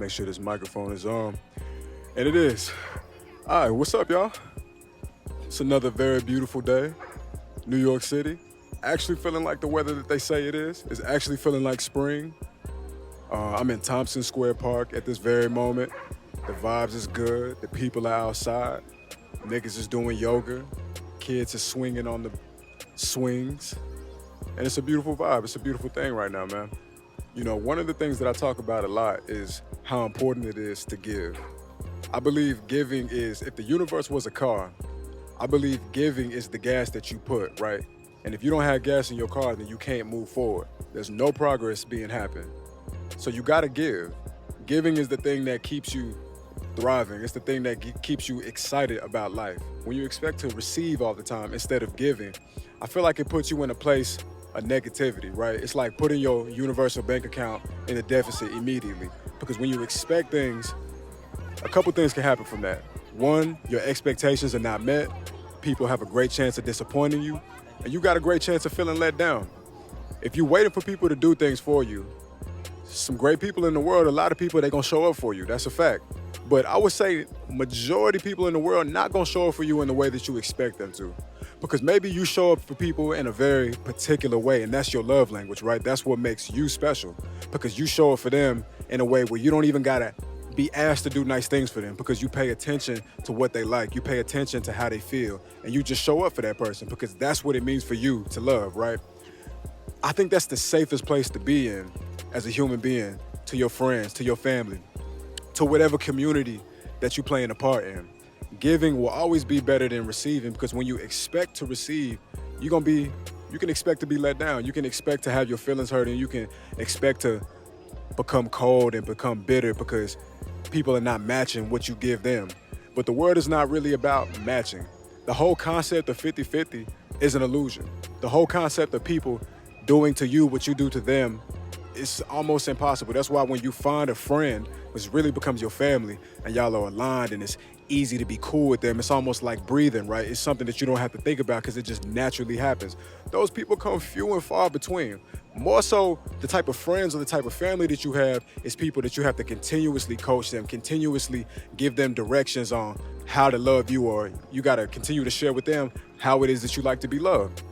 Make sure this microphone is on. And it is. All right, what's up, y'all? It's another very beautiful day. New York City. Actually feeling like the weather that they say it is. It's actually feeling like spring. I'm in Thompson Square Park at this very moment. The vibes is good. The people are outside. Niggas is doing yoga. Kids are swinging on the swings. And it's a beautiful vibe. It's a beautiful thing right now, man. You know, one of the things that I talk about a lot is how important it is to give. I believe giving is, if the universe was a car, I believe giving is the gas that you put, right? And if you don't have gas in your car, then you can't move forward. There's no progress being happened. So you gotta give. Giving is the thing that keeps you thriving. It's the thing that keeps you excited about life. When you expect to receive all the time instead of giving, I feel like it puts you in a place of negativity, right? It's like putting your universal bank account in a deficit immediately. Because when you expect things, a couple things can happen from that. One, your expectations are not met. People have a great chance of disappointing you. And you got a great chance of feeling let down. If you're waiting for people to do things for you, some great people in the world, a lot of people, they're gonna show up for you. That's a fact. But I would say majority of people in the world not gonna show up for you in the way that you expect them to. Because maybe you show up for people in a very particular way, and that's your love language, right? That's what makes you special. Because you show up for them in a way where you don't even gotta be asked to do nice things for them, because you pay attention to what they like. You pay attention to how they feel, and you just show up for that person because that's what it means for you to love, right? I think that's the safest place to be in as a human being, to your friends, to your family, to whatever community that you playing a part in. Giving will always be better than receiving, because when you expect to receive, you can expect to be let down. You can expect to have your feelings hurt, and you can expect to become cold and become bitter because people are not matching what you give them. But the world is not really about matching. The whole concept of 50-50 is an illusion. The whole concept of people doing to you what you do to them is almost impossible. That's why when you find a friend, which really becomes your family, and y'all are aligned and it's easy to be cool with them, it's almost like breathing, right? It's something that you don't have to think about because it just naturally happens. Those people come few and far between. More so, the type of friends or the type of family that you have is people that you have to continuously coach them, continuously give them directions on how to love you, or you got to continue to share with them how it is that you like to be loved.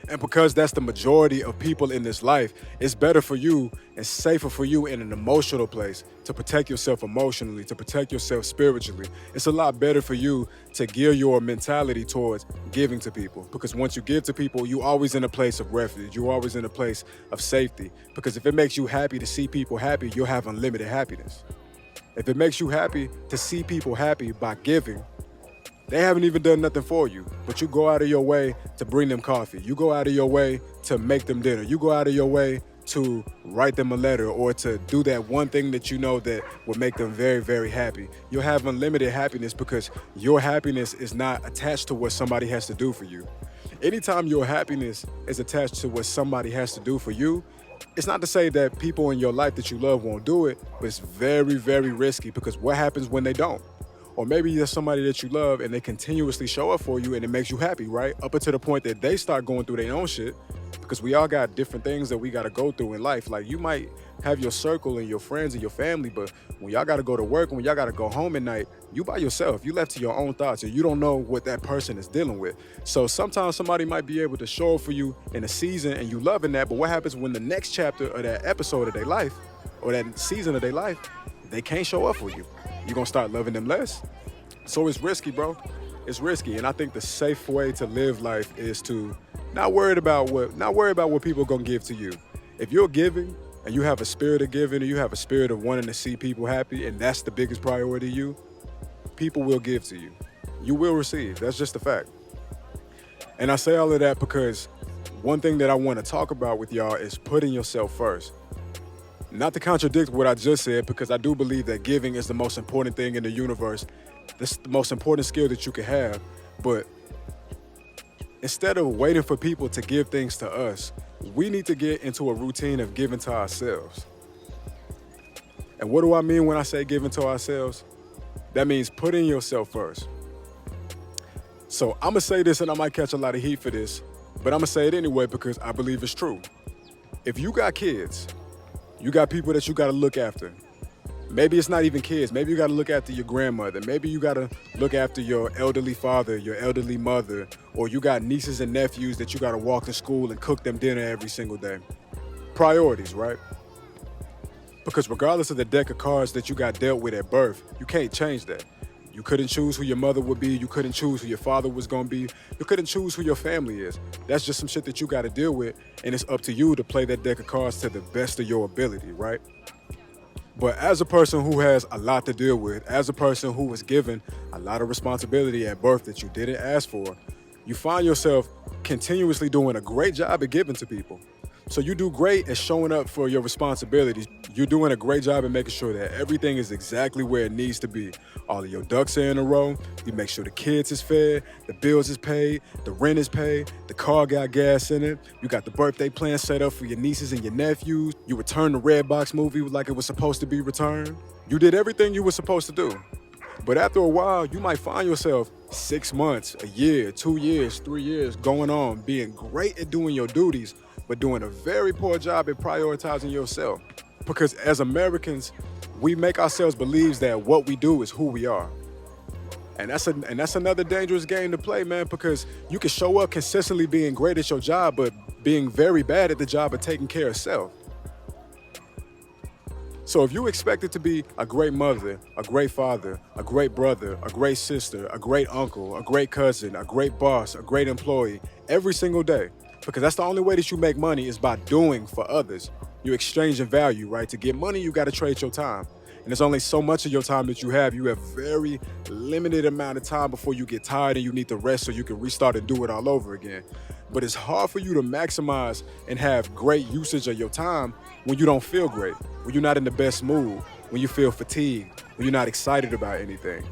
And because that's the majority of people in this life, it's better for you and safer for you in an emotional place to protect yourself emotionally, to protect yourself spiritually. It's a lot better for you to gear your mentality towards giving to people. Because once you give to people, you're always in a place of refuge. You're always in a place of safety. Because if it makes you happy to see people happy, you'll have unlimited happiness. If it makes you happy to see people happy by giving, they haven't even done nothing for you, but you go out of your way to bring them coffee. You go out of your way to make them dinner. You go out of your way to write them a letter, or to do that one thing that you know that will make them very, very happy. You'll have unlimited happiness because your happiness is not attached to what somebody has to do for you. Anytime your happiness is attached to what somebody has to do for you, it's not to say that people in your life that you love won't do it, but it's very, very risky, because what happens when they don't? Or maybe there's somebody that you love and they continuously show up for you and it makes you happy, right? Up until the point that they start going through their own shit, because we all got different things that we got to go through in life. Like, you might have your circle and your friends and your family, but when y'all got to go to work and when y'all got to go home at night, you by yourself, you left to your own thoughts, and you don't know what that person is dealing with. So sometimes somebody might be able to show up for you in a season and you loving that, but what happens when the next chapter of that episode of their life, or that season of their life, they can't show up for you? You're gonna start loving them less. So it's risky, bro. It's risky. And I think the safe way to live life is to not worry about what people are gonna give to you. If you're giving and you have a spirit of giving, and you have a spirit of wanting to see people happy, and that's the biggest priority to you, people will give to you. You will receive. That's just a fact. And I say all of that because one thing that I want to talk about with y'all is putting yourself first. Not to contradict what I just said, because I do believe that giving is the most important thing in the universe. This is the most important skill that you can have. But instead of waiting for people to give things to us, we need to get into a routine of giving to ourselves. And what do I mean when I say giving to ourselves? That means putting yourself first. So I'm gonna say this, and I might catch a lot of heat for this, but I'm gonna say it anyway because I believe it's true. If you got kids, You got people that you got to look after. Maybe it's not even kids. Maybe you got to look after your grandmother. Maybe you got to look after your elderly father, your elderly mother, or you got nieces and nephews that you got to walk to school and cook them dinner every single day. Priorities, right? Because regardless of the deck of cards that you got dealt with at birth, you can't change that. You couldn't choose who your mother would be. You couldn't choose who your father was going to be. You couldn't choose who your family is. That's just some shit that you got to deal with, and it's up to you to play that deck of cards to the best of your ability, right? But as a person who has a lot to deal with, as a person who was given a lot of responsibility at birth that you didn't ask for, you find yourself continuously doing a great job at giving to people. So you do great at showing up for your responsibilities. You're doing a great job at making sure that everything is exactly where it needs to be. All of your ducks are in a row. You make sure the kids is fed, the bills is paid, the rent is paid, the car got gas in it. You got the birthday plan set up for your nieces and your nephews. You returned the Redbox movie like it was supposed to be returned. You did everything you were supposed to do. But after a while, you might find yourself 6 months, a year, 2 years, 3 years going on, being great at doing your duties, but doing a very poor job at prioritizing yourself. Because as Americans, we make ourselves believe that what we do is who we are. And that's another dangerous game to play, man, because you can show up consistently being great at your job, but being very bad at the job of taking care of self. So if you expect it to be a great mother, a great father, a great brother, a great sister, a great uncle, a great cousin, a great boss, a great employee every single day, because that's the only way that you make money is by doing for others. You exchange in value, right? To get money, you got to trade your time. And there's only so much of your time that you have. You have very limited amount of time before you get tired and you need to rest so you can restart and do it all over again. But it's hard for you to maximize and have great usage of your time when you don't feel great, when you're not in the best mood, when you feel fatigued, when you're not excited about anything.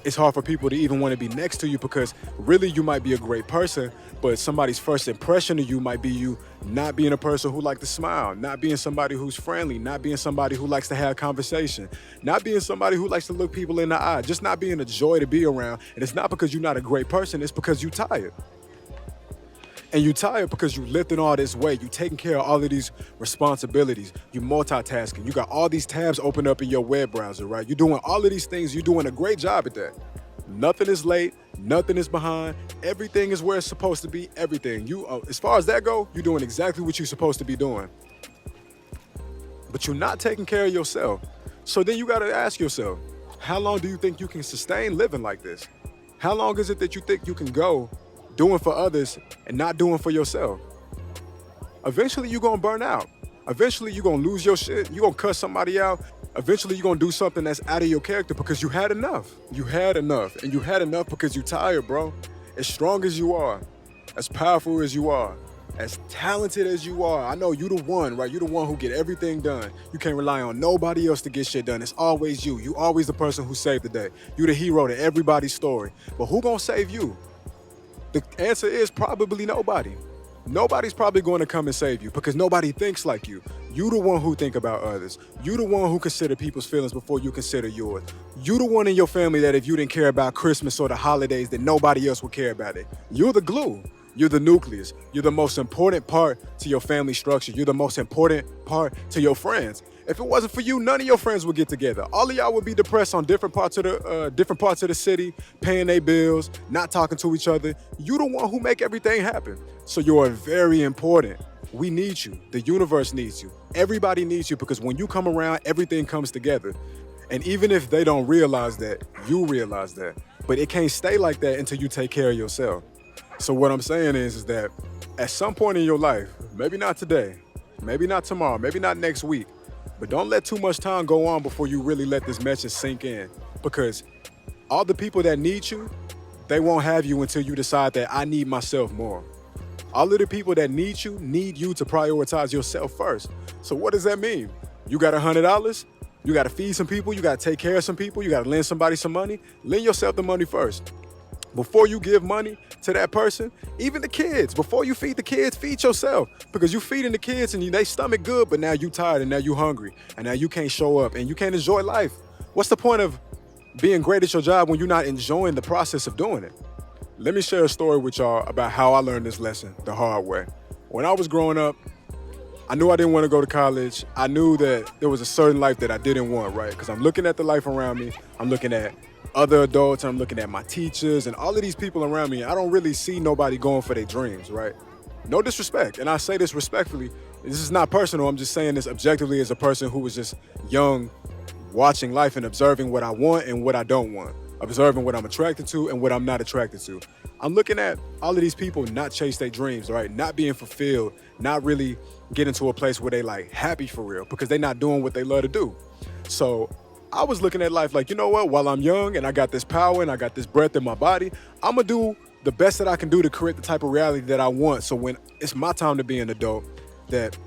It's hard for people to even want to be next to you because really you might be a great person, but somebody's first impression of you might be you not being a person who likes to smile, not being somebody who's friendly, not being somebody who likes to have conversation, not being somebody who likes to look people in the eye, just not being a joy to be around. And it's not because you're not a great person, it's because you're tired. And you're tired because you lifting all this weight. You're taking care of all of these responsibilities. You're multitasking. You got all these tabs open up in your web browser, right? You're doing all of these things. You're doing a great job at that. Nothing is late. Nothing is behind. Everything is where it's supposed to be. Everything. As far as that go, you're doing exactly what you're supposed to be doing. But you're not taking care of yourself. So then you got to ask yourself, how long do you think you can sustain living like this? How long is it that you think you can go doing for others and not doing for yourself? Eventually you're gonna burn out. Eventually you're gonna lose your shit. You're gonna cuss somebody out. Eventually you're gonna do something that's out of your character because you had enough. You had enough. And you had enough because you're tired, bro. As strong as you are, as powerful as you are, as talented as you are, I know you the one, right? You the one who get everything done. You can't rely on nobody else to get shit done. It's always you. You always the person who saved the day. You the hero to everybody's story. But who gonna save you? The answer is probably nobody. Nobody's probably going to come and save you because nobody thinks like you. You the one who think about others. You the one who consider people's feelings before you consider yours. You the one in your family that if you didn't care about Christmas or the holidays, then nobody else would care about it. You're the glue. You're the nucleus. You're the most important part to your family structure. You're the most important part to your friends. If it wasn't for you, none of your friends would get together. All of y'all would be depressed on different parts of the city, paying their bills, not talking to each other. You the one who make everything happen. So you're very important. We need you. The universe needs you. Everybody needs you because when you come around, everything comes together. And even if they don't realize that, you realize that. But it can't stay like that until you take care of yourself. So what I'm saying is that at some point in your life, maybe not today, maybe not tomorrow, maybe not next week, but don't let too much time go on before you really let this message sink in. Because all the people that need you, they won't have you until you decide that I need myself more. All of the people that need you to prioritize yourself first. So what does that mean? You got $100? You got to feed some people? You got to take care of some people? You got to lend somebody some money? Lend yourself the money first. Before you give money to that person, even the kids, before you feed the kids, feed yourself. Because you feeding the kids and they stomach good, but now you tired and now you hungry. And now you can't show up and you can't enjoy life. What's the point of being great at your job when you're not enjoying the process of doing it? Let me share a story with y'all about how I learned this lesson the hard way. When I was growing up, I knew I didn't want to go to college. I knew that there was a certain life that I didn't want, right? Because I'm looking at the life around me. I'm looking at other adults. I'm looking at my teachers and all of these people around me. I don't really see nobody going for their dreams, right? No disrespect. And I say this respectfully. This is not personal. I'm just saying this objectively as a person who was just young, watching life and observing what I want and what I don't want. Observing what I'm attracted to and what I'm not attracted to. I'm looking at all of these people not chase their dreams, right? Not being fulfilled, not really getting to a place where they like happy for real because they're not doing what they love to do. So I was looking at life like, you know what? While I'm young and I got this power and I got this breath in my body, I'm gonna do the best that I can do to create the type of reality that I want. So when it's my time to be an adult, that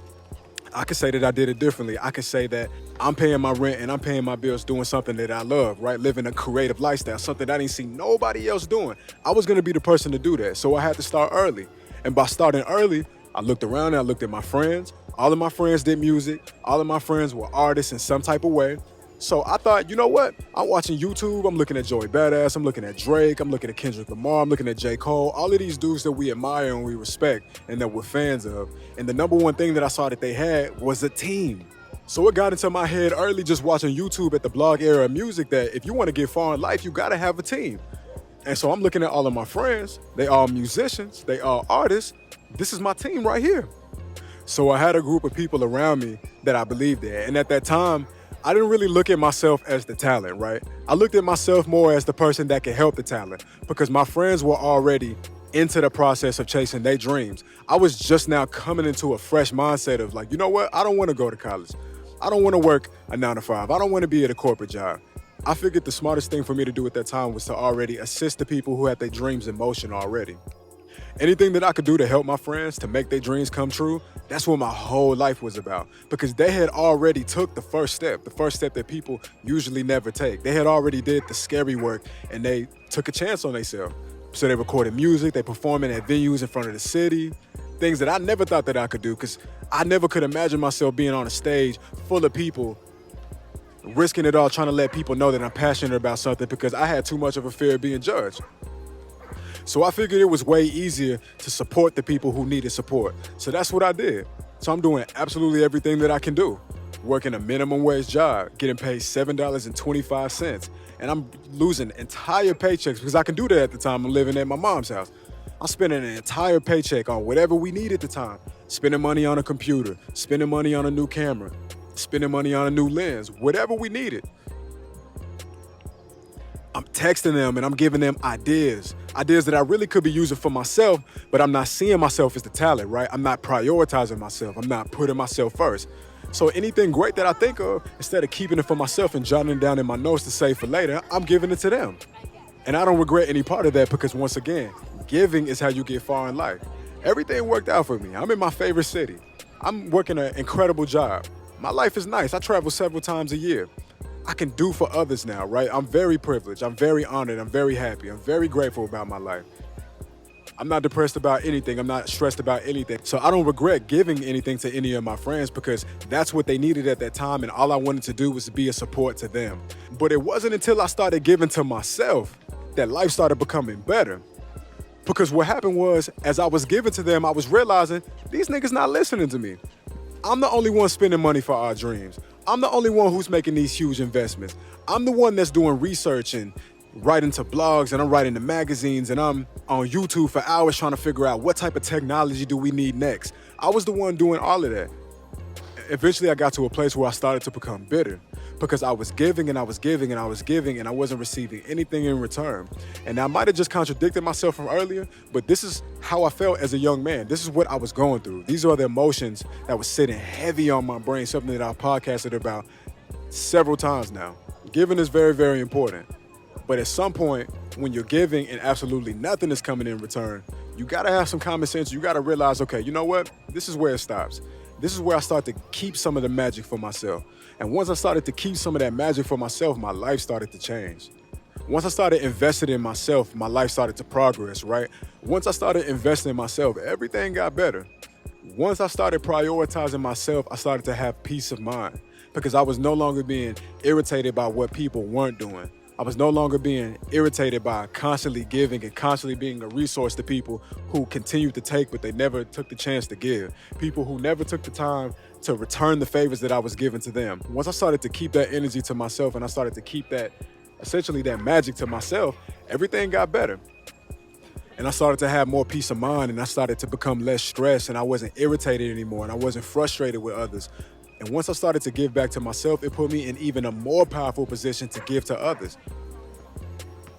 I could say that I did it differently. I could say that I'm paying my rent and I'm paying my bills doing something that I love, right? Living a creative lifestyle, something I didn't see nobody else doing. I was gonna be the person to do that. So I had to start early. And by starting early, I looked around and I looked at my friends. All of my friends did music. All of my friends were artists in some type of way. So I thought, you know what? I'm watching YouTube. I'm looking at Joey Badass. I'm looking at Drake. I'm looking at Kendrick Lamar. I'm looking at J. Cole. All of these dudes that we admire and we respect and that we're fans of. And the number one thing that I saw that they had was a team. So it got into my head early just watching YouTube at the blog era of music that if you want to get far in life, you got to have a team. And so I'm looking at all of my friends. They all musicians. They all artists. This is my team right here. So I had a group of people around me that I believed in. And at that time, I didn't really look at myself as the talent, right? I looked at myself more as the person that could help the talent because my friends were already into the process of chasing their dreams. I was just now coming into a fresh mindset of like, you know what? I don't want to go to college. I don't want to work a 9 to 5. I don't want to be at a corporate job. I figured the smartest thing for me to do at that time was to already assist the people who had their dreams in motion already. Anything that I could do to help my friends to make their dreams come true, that's what my whole life was about. Because they had already took the first step that people usually never take. They had already did the scary work and they took a chance on themselves. So they recorded music, they performing at venues in front of the city, things that I never thought that I could do because I never could imagine myself being on a stage full of people, risking it all, trying to let people know that I'm passionate about something because I had too much of a fear of being judged. So I figured it was way easier to support the people who needed support. So that's what I did. So I'm doing absolutely everything that I can do. Working a minimum wage job, getting paid $7.25. And I'm losing entire paychecks because I can do that at the time I'm living at my mom's house. I'm spending an entire paycheck on whatever we need at the time. Spending money on a computer, spending money on a new camera, spending money on a new lens, whatever we needed. I'm texting them and I'm giving them ideas that I really could be using for myself, but I'm not seeing myself as the talent, right? I'm not prioritizing myself. I'm not putting myself first. So anything great that I think of, instead of keeping it for myself and jotting it down in my notes to save for later, I'm giving it to them. And I don't regret any part of that because once again, giving is how you get far in life. Everything worked out for me. I'm in my favorite city. I'm working an incredible job. My life is nice. I travel several times a year. I can do for others now, right? I'm very privileged. I'm very honored. I'm very happy. I'm very grateful about my life. I'm not depressed about anything. I'm not stressed about anything. So I don't regret giving anything to any of my friends because that's what they needed at that time. And all I wanted to do was to be a support to them. But it wasn't until I started giving to myself that life started becoming better. Because what happened was, as I was giving to them, I was realizing these niggas not listening to me. I'm the only one spending money for our dreams. I'm the only one who's making these huge investments. I'm the one that's doing research and writing to blogs and I'm writing to magazines and I'm on YouTube for hours trying to figure out what type of technology do we need next. I was the one doing all of that. Eventually I got to a place where I started to become bitter because I was giving and I was giving and I was giving and I wasn't receiving anything in return. And I might have just contradicted myself from earlier, but this is how I felt as a young man. This is what I was going through. These are the emotions that was sitting heavy on my brain, something that I've podcasted about several times now. Giving is very, very important. But at some point, when you're giving and absolutely nothing is coming in return, you gotta have some common sense. You gotta realize, okay, you know what? This is where it stops. This is where I start to keep some of the magic for myself. And once I started to keep some of that magic for myself, my life started to change. Once I started investing in myself, my life started to progress, right? Once I started investing in myself, everything got better. Once I started prioritizing myself, I started to have peace of mind because I was no longer being irritated by what people weren't doing. I was no longer being irritated by constantly giving and constantly being a resource to people who continued to take, but they never took the chance to give. People who never took the time to return the favors that I was giving to them. Once I started to keep that energy to myself and I started to keep that, essentially that magic to myself, everything got better. And I started to have more peace of mind, and I started to become less stressed, and I wasn't irritated anymore, and I wasn't frustrated with others. And once I started to give back to myself, it put me in even a more powerful position to give to others.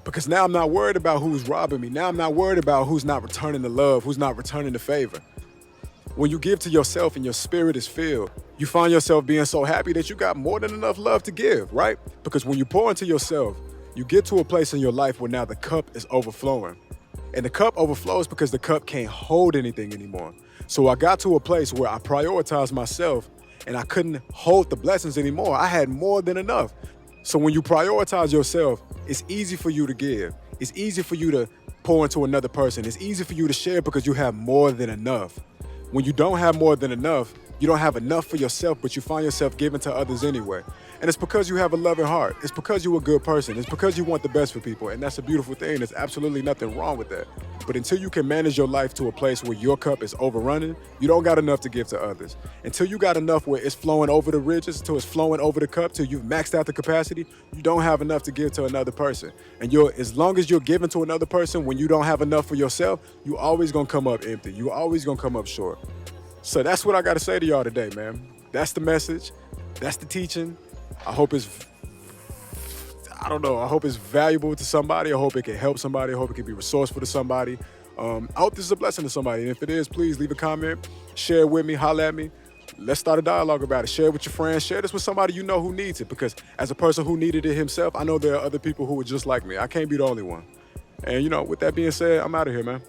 Because now I'm not worried about who's robbing me. Now I'm not worried about who's not returning the love, who's not returning the favor. When you give to yourself and your spirit is filled, you find yourself being so happy that you got more than enough love to give, right? Because when you pour into yourself, you get to a place in your life where now the cup is overflowing. And the cup overflows because the cup can't hold anything anymore. So I got to a place where I prioritized myself and I couldn't hold the blessings anymore. I had more than enough. So when you prioritize yourself, it's easy for you to give. It's easy for you to pour into another person. It's easy for you to share because you have more than enough. When you don't have more than enough, you don't have enough for yourself, but you find yourself giving to others anyway. And it's because you have a loving heart. It's because you're a good person. It's because you want the best for people. And that's a beautiful thing. There's absolutely nothing wrong with that. But until you can manage your life to a place where your cup is overrunning, you don't got enough to give to others. Until you got enough where it's flowing over the ridges, till it's flowing over the cup, till you've maxed out the capacity, you don't have enough to give to another person. And as long as you're giving to another person when you don't have enough for yourself, you always gonna come up empty. You always gonna come up short. So that's what I gotta say to y'all today, man. That's the message. That's the teaching. I hope it's valuable to somebody. I hope it can help somebody. I hope it can be resourceful to somebody. I hope this is a blessing to somebody. And if it is, please leave a comment, share it with me, holler at me. Let's start a dialogue about it. Share it with your friends. Share this with somebody you know who needs it. Because as a person who needed it himself, I know there are other people who are just like me. I can't be the only one. And with that being said, I'm out of here, man.